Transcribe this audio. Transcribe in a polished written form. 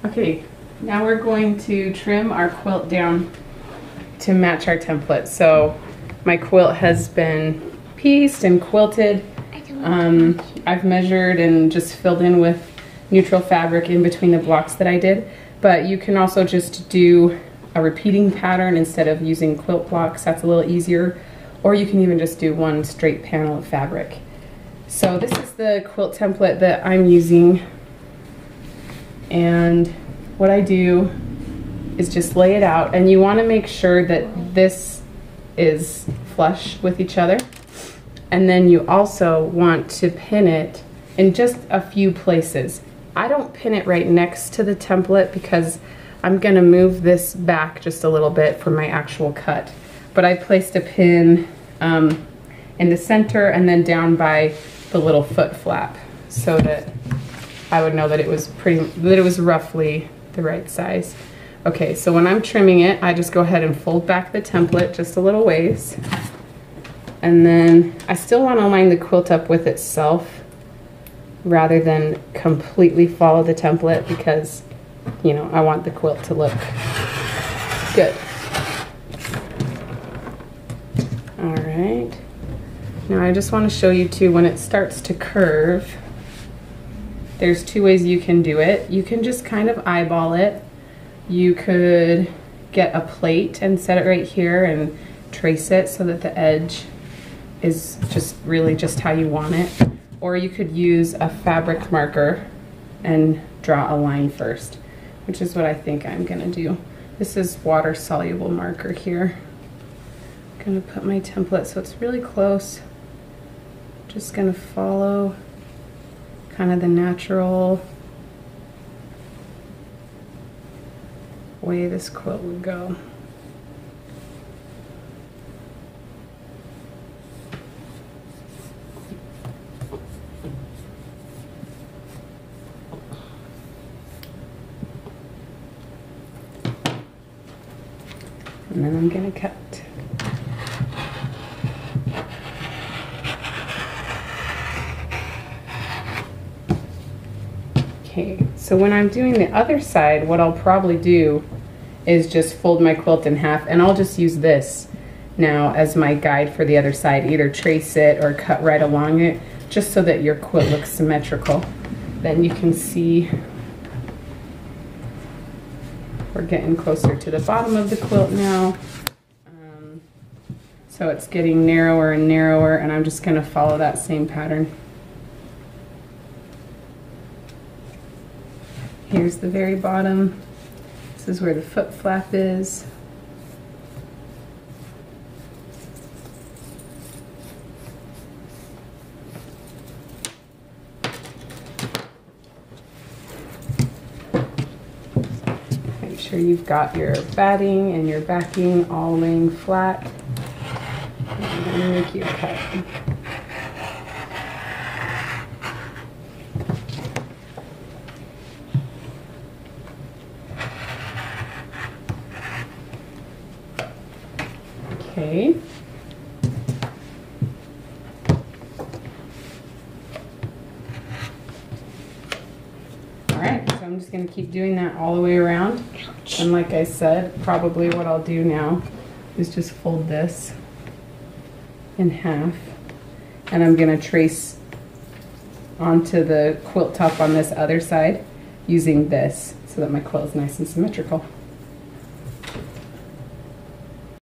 Okay, now we're going to trim our quilt down to match our template. So my quilt has been pieced and quilted. I've measured and just filled in with neutral fabric in between the blocks that I did, but you can also just do a repeating pattern instead of using quilt blocks. That's a little easier, or you can even just do one straight panel of fabric. So this is the quilt template that I'm using, and what I do is just lay it out, and you want to make sure that this is flush with each other, and then you also want to pin it in just a few places. I don't pin it right next to the template because I'm going to move this back just a little bit for my actual cut, but I placed a pin in the center and then down by the little foot flap so that I would know that it was roughly the right size. Okay, so when I'm trimming it, I just go ahead and fold back the template just a little ways, and then I still want to line the quilt up with itself rather than completely follow the template because, you know, I want the quilt to look good. All right. Now I just want to show you too, when it starts to curve, there's two ways you can do it. You can just kind of eyeball it. You could get a plate and set it right here and trace it so that the edge is just really just how you want it. Or you could use a fabric marker and draw a line first, which is what I think I'm gonna do. This is water soluble marker here. I'm gonna put my template so it's really close. Just gonna follow kind of the natural way this quilt would go. And then I'm gonna cut. Okay, so when I'm doing the other side, what I'll probably do is just fold my quilt in half, and I'll just use this now as my guide for the other side. Either trace it or cut right along it, just so that your quilt looks symmetrical. Then you can see we're getting closer to the bottom of the quilt now. So it's getting narrower and narrower, and I'm just going to follow that same pattern. Here's the very bottom. This is where the foot flap is. Make sure you've got your batting and your backing all laying flat. I'm going to make you a cut. Okay. All right, so I'm just going to keep doing that all the way around. And like I said, probably what I'll do now is just fold this in half, and I'm going to trace onto the quilt top on this other side using this so that my quilt is nice and symmetrical.